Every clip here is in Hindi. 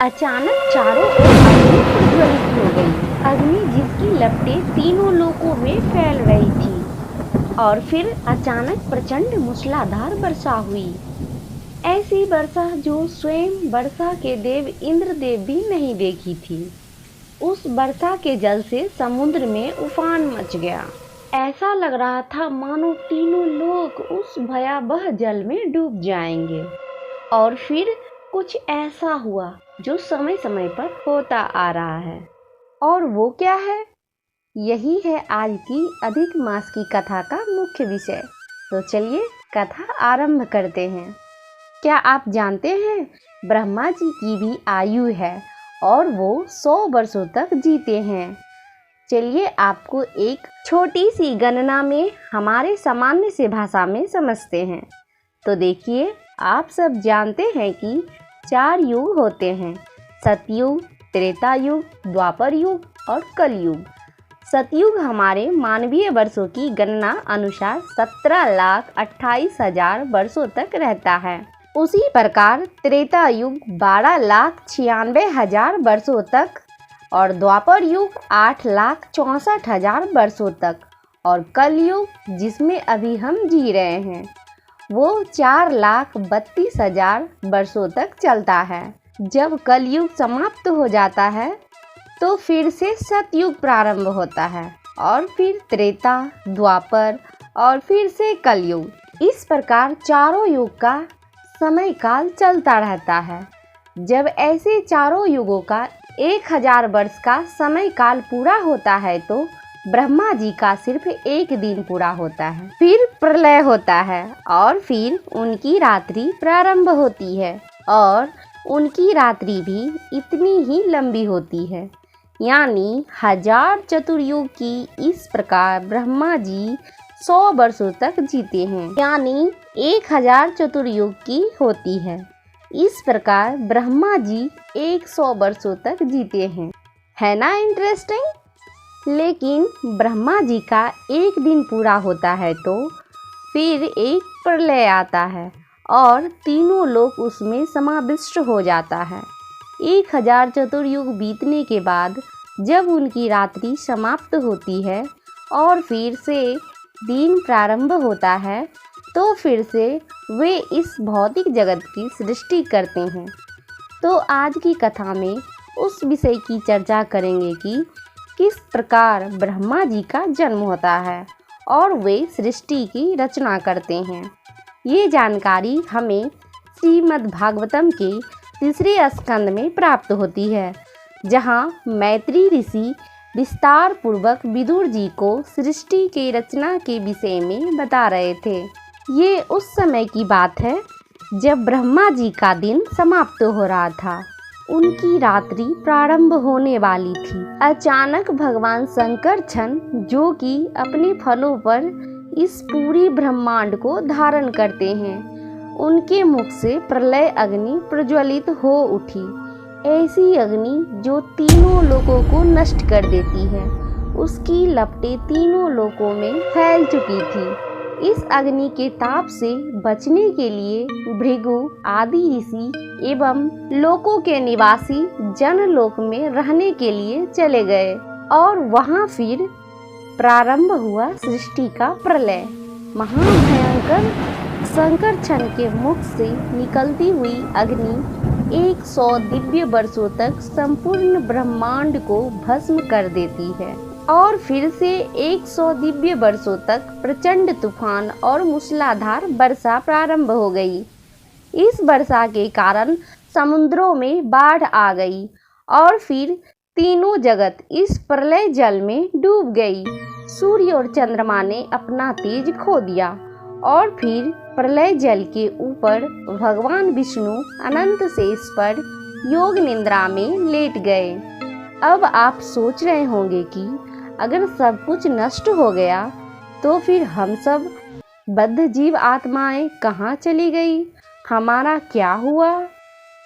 अचानक चारों ओर अग्नि प्रज्वलित हो गई। अग्नि जिसकी लपटें तीनों लोकों में फैल रही थी। और फिर अचानक प्रचंड मूसलाधार वर्षा हुई। ऐसी वर्षा जो स्वयं वर्षा के देव इंद्रदेव भी नहीं देखी थी। उस वर्षा के जल से समुद्र में उफान मच गया। ऐसा लग रहा था मानो तीनों लोग उस भयावह जल में डूब जाएंगे। और फिर कुछ ऐसा हुआ जो समय समय पर होता आ रहा है। और वो क्या है? यही है आज की अधिक मास की कथा का मुख्य विषय। तो चलिए कथा आरंभ करते हैं। क्या आप जानते हैं ब्रह्मा जी की भी आयु है और वो 100 वर्षों तक जीते हैं। चलिए आपको एक छोटी सी गणना में हमारे सामान्य से भाषा में समझते हैं। तो देखिए, आप सब जानते हैं कि 4 युग होते हैं, सतयुग, त्रेता युग, द्वापर युग और कलयुग। सतयुग हमारे मानवीय वर्षों की गणना अनुसार 17,28,000 वर्षों तक रहता है। उसी प्रकार त्रेता युग 12,96,000 वर्षों तक और द्वापर युग 8,64,000 वर्षों तक और कलयुग जिसमें अभी हम जी रहे हैं वो 4,32,000 वर्षों तक चलता है। जब कलयुग समाप्त हो जाता है तो फिर से सतयुग प्रारंभ होता है और फिर त्रेता, द्वापर और फिर से कलयुग। इस प्रकार चारों युग का समय काल चलता रहता है। जब ऐसे चारों युगों का 1,000 वर्ष का समय काल पूरा होता है तो ब्रह्मा जी का सिर्फ एक दिन पूरा होता है। फिर प्रलय होता है और फिर उनकी रात्रि प्रारंभ होती है और उनकी रात्रि भी इतनी ही लंबी होती है, यानी 1000 चतुर्युग की। इस प्रकार ब्रह्मा जी 100 वर्षों तक जीते हैं, यानी 1000 चतुर्युग की होती है। इस प्रकार ब्रह्मा जी 100 वर्षों तक जीते हैं। है ना इंटरेस्टिंग? लेकिन ब्रह्मा जी का एक दिन पूरा होता है तो फिर एक प्रलय आता है और तीनों लोग उसमें समाविष्ट हो जाता है। 1000 चतुर्युग बीतने के बाद जब उनकी रात्रि समाप्त होती है और फिर से दिन प्रारंभ होता है तो फिर से वे इस भौतिक जगत की सृष्टि करते हैं। तो आज की कथा में उस विषय की चर्चा करेंगे कि किस प्रकार ब्रह्मा जी का जन्म होता है और वे सृष्टि की रचना करते हैं। ये जानकारी हमें श्रीमद् भागवतम के 3 स्कंद में प्राप्त होती है, जहाँ मैत्री ऋषि विस्तार पूर्वक विदुर जी को सृष्टि के रचना के विषय में बता रहे थे। ये उस समय की बात है जब ब्रह्मा जी का दिन समाप्त हो रहा था, उनकी रात्रि प्रारंभ होने वाली थी। अचानक भगवान शंकर छन, जो कि अपने फलों पर इस पूरी ब्रह्मांड को धारण करते हैं, उनके मुख से प्रलय अग्नि प्रज्वलित हो उठी। ऐसी अग्नि जो तीनों लोकों को नष्ट कर देती है। उसकी लपटें तीनों लोकों में फैल चुकी थी। इस अग्नि के ताप से बचने के लिए भृगु आदि ऋषि एवं लोकों के निवासी जनलोक में रहने के लिए चले गए और वहां फिर प्रारंभ हुआ सृष्टि का प्रलय। महाभयंकर शंकर छन के मुख से निकलती हुई अग्नि 100 दिव्य वर्षों तक संपूर्ण ब्रह्मांड को भस्म कर देती है और फिर से 100 दिव्य वर्षों तक प्रचंड तूफान और मूसलाधार वर्षा प्रारंभ हो गई। इस वर्षा के कारण समुद्रों में बाढ़ आ गई और फिर तीनों जगत इस प्रलय जल में डूब गई। सूर्य और चंद्रमा ने अपना तेज खो दिया और फिर प्रलय जल के ऊपर भगवान विष्णु अनंत शेष पर योग निद्रा में लेट गए। अब आप सोच रहे होंगे कि अगर सब कुछ नष्ट हो गया तो फिर हम सब बद्ध जीव आत्माएं कहाँ चली गई, हमारा क्या हुआ?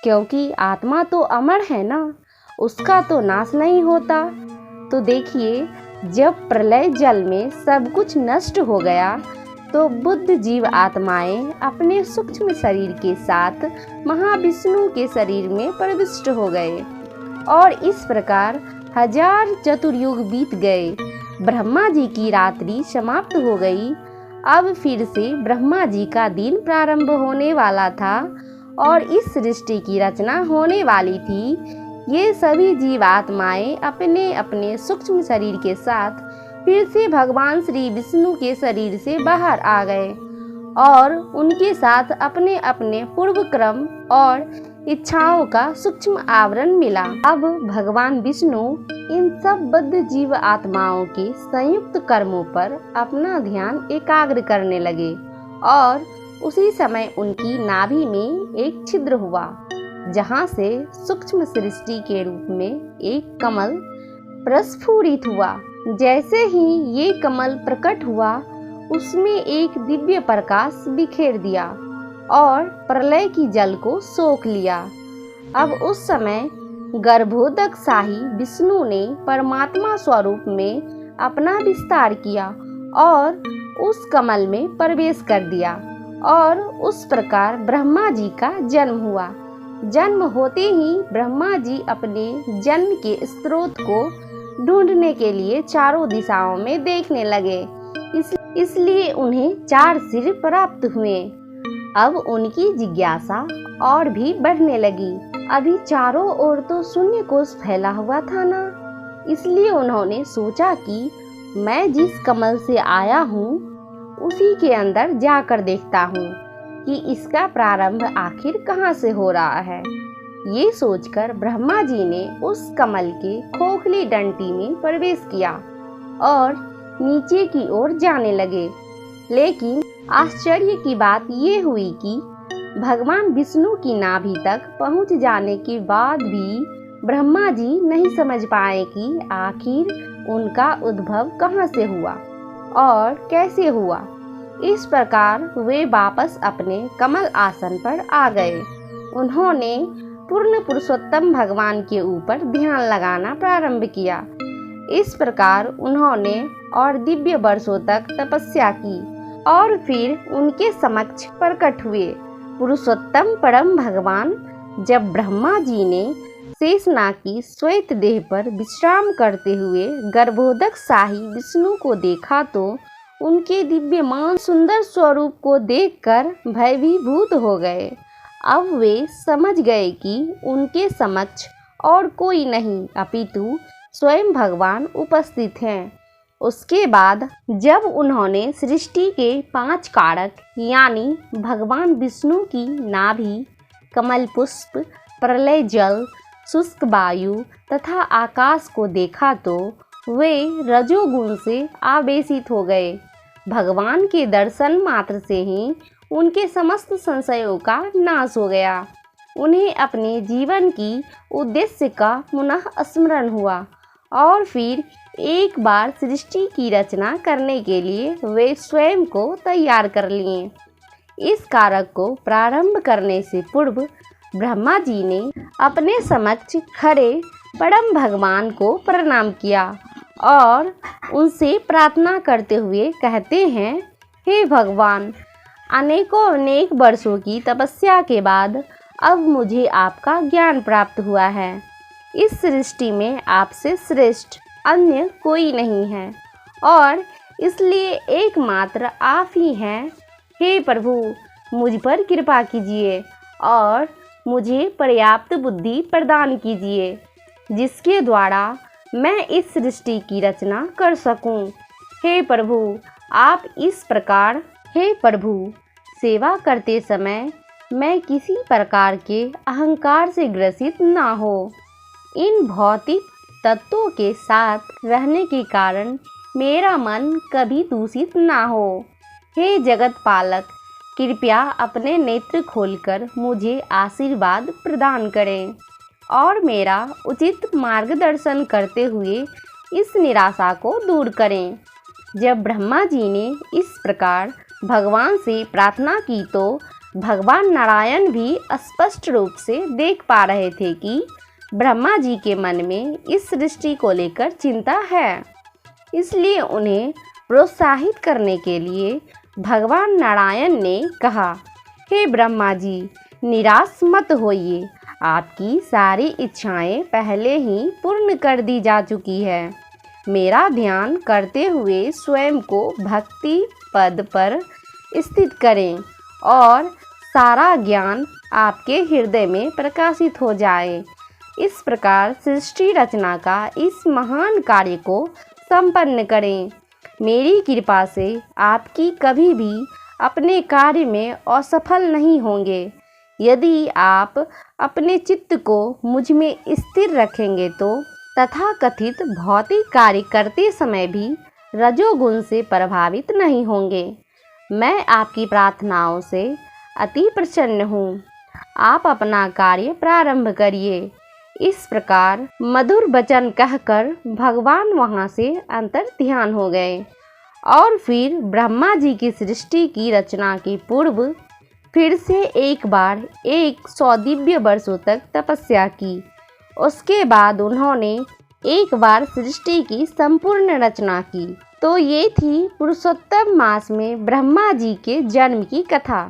क्योंकि आत्मा तो अमर है ना, उसका तो नाश नहीं होता। तो देखिए, जब प्रलय जल में सब कुछ नष्ट हो गया तो बुद्ध जीव आत्माएं अपने सूक्ष्म शरीर के साथ महाविष्णु के शरीर में प्रविष्ट हो गए और इस प्रकार 1000 चतुर्युग बीत गए। ब्रह्मा जी की रात्रि समाप्त हो गई। अब फिर से ब्रह्मा जी का दिन प्रारंभ होने वाला था और इस सृष्टि की रचना होने वाली थी। ये सभी जीवात्माएं अपने अपने सूक्ष्म शरीर के साथ फिर से भगवान श्री विष्णु के शरीर से बाहर आ गए और उनके साथ अपने अपने पूर्व क्रम और इच्छाओं का सूक्ष्म आवरण मिला। अब भगवान विष्णु इन सब बद्ध जीव आत्माओं के संयुक्त कर्मों पर अपना ध्यान एकाग्र करने लगे और उसी समय उनकी नाभि में एक छिद्र हुआ, जहाँ से सूक्ष्म सृष्टि के रूप में एक कमल प्रस्फुरित हुआ। जैसे ही ये कमल प्रकट हुआ, उसमें एक दिव्य प्रकाश बिखेर दिया और प्रलय की जल को सोख लिया। अब उस समय गर्भोदक शाही विष्णु ने परमात्मा स्वरूप में अपना विस्तार किया और उस कमल में प्रवेश कर दिया और उस प्रकार ब्रह्मा जी का जन्म हुआ। जन्म होते ही ब्रह्मा जी अपने जन्म के स्रोत को ढूंढने के लिए चारों दिशाओं में देखने लगे, इसलिए उन्हें 4 सिर प्राप्त हुए। अब उनकी जिज्ञासा और भी बढ़ने लगी। अभी चारों ओर तो शून्य कोश फैला हुआ था ना, इसलिए उन्होंने सोचा कि मैं जिस कमल से आया हूँ उसी के अंदर जाकर देखता हूँ कि इसका प्रारंभ आखिर कहाँ से हो रहा है। ये सोचकर ब्रह्मा जी ने उस कमल के खोखली डंटी में प्रवेश किया और नीचे की ओर जाने लगे। लेकिन आश्चर्य की बात ये हुई कि भगवान विष्णु की नाभि तक पहुंच जाने के बाद भी ब्रह्मा जी नहीं समझ पाए कि आखिर उनका उद्भव कहाँ से हुआ और कैसे हुआ। इस प्रकार वे वापस अपने कमल आसन पर आ गए। उन्होंने पूर्ण पुरुषोत्तम भगवान के ऊपर ध्यान लगाना प्रारंभ किया। इस प्रकार उन्होंने और दिव्य वर्षों तक तपस्या की और फिर उनके समक्ष प्रकट हुए पुरुषोत्तम परम भगवान। जब ब्रह्मा जी ने शेषनाग की श्वेत देह पर विश्राम करते हुए गर्भोदक शाही विष्णु को देखा तो उनके दिव्यमान सुंदर स्वरूप को देखकर भयभीत हो गए। अब वे समझ गए कि उनके समक्ष और कोई नहीं अपितु स्वयं भगवान उपस्थित हैं। उसके बाद जब उन्होंने सृष्टि के 5 कारक यानी भगवान विष्णु की नाभि, कमल पुष्प, प्रलय जल, शुष्क वायु तथा आकाश को देखा तो वे रजोगुण से आवेशित हो गए। भगवान के दर्शन मात्र से ही उनके समस्त संशयों का नाश हो गया। उन्हें अपने जीवन की उद्देश्य का पुनः स्मरण हुआ और फिर एक बार सृष्टि की रचना करने के लिए वे स्वयं को तैयार कर लिए। इस कारक को प्रारंभ करने से पूर्व ब्रह्मा जी ने अपने समक्ष खड़े परम भगवान को प्रणाम किया और उनसे प्रार्थना करते हुए कहते हैं, हे भगवान, अनेक वर्षों की तपस्या के बाद अब मुझे आपका ज्ञान प्राप्त हुआ है। इस सृष्टि में आपसे श्रेष्ठ अन्य कोई नहीं है और इसलिए एकमात्र आप ही हैं। हे प्रभु, मुझ पर कृपा कीजिए और मुझे पर्याप्त बुद्धि प्रदान कीजिए जिसके द्वारा मैं इस सृष्टि की रचना कर सकूं। हे प्रभु, आप इस प्रकार हे प्रभु, सेवा करते समय मैं किसी प्रकार के अहंकार से ग्रसित ना हो। इन भौतिक तत्वों के साथ रहने के कारण मेरा मन कभी दूषित ना हो। हे जगत पालक, कृपया अपने नेत्र खोलकर मुझे आशीर्वाद प्रदान करें और मेरा उचित मार्गदर्शन करते हुए इस निराशा को दूर करें। जब ब्रह्मा जी ने इस प्रकार भगवान से प्रार्थना की तो भगवान नारायण भी स्पष्ट रूप से देख पा रहे थे कि ब्रह्मा जी के मन में इस सृष्टि को लेकर चिंता है। इसलिए उन्हें प्रोत्साहित करने के लिए भगवान नारायण ने कहा, हे ब्रह्मा जी, निराश मत होइए, आपकी सारी इच्छाएं पहले ही पूर्ण कर दी जा चुकी है। मेरा ध्यान करते हुए स्वयं को भक्ति पद पर स्थित करें और सारा ज्ञान आपके हृदय में प्रकाशित हो जाए। इस प्रकार सृष्टि रचना का इस महान कार्य को संपन्न करें। मेरी कृपा से आपकी कभी भी अपने कार्य में असफल नहीं होंगे। यदि आप अपने चित्त को मुझ में स्थिर रखेंगे तो तथाकथित भौतिक कार्य करते समय भी रजोगुण से प्रभावित नहीं होंगे। मैं आपकी प्रार्थनाओं से अति प्रसन्न हूँ। आप अपना कार्य प्रारंभ करिए। इस प्रकार मधुर वचन कहकर भगवान वहाँ से अंतर ध्यान हो गए और फिर ब्रह्मा जी की सृष्टि की रचना के पूर्व फिर से एक बार 100 दिव्य वर्षों तक तपस्या की। उसके बाद उन्होंने एक बार सृष्टि की संपूर्ण रचना की। तो ये थी पुरुषोत्तम मास में ब्रह्मा जी के जन्म की कथा।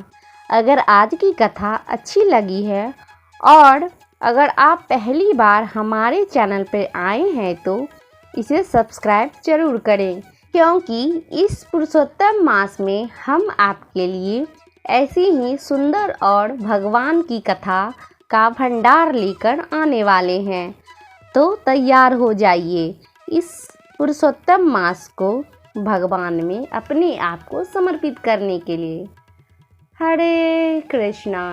अगर आज की कथा अच्छी लगी है और अगर आप पहली बार हमारे चैनल पर आए हैं तो इसे सब्सक्राइब जरूर करें, क्योंकि इस पुरुषोत्तम मास में हम आपके लिए ऐसी ही सुंदर और भगवान की कथा का भंडार लेकर आने वाले हैं। तो तैयार हो जाइए इस पुरुषोत्तम मास को भगवान में अपने आप को समर्पित करने के लिए। हरे कृष्णा।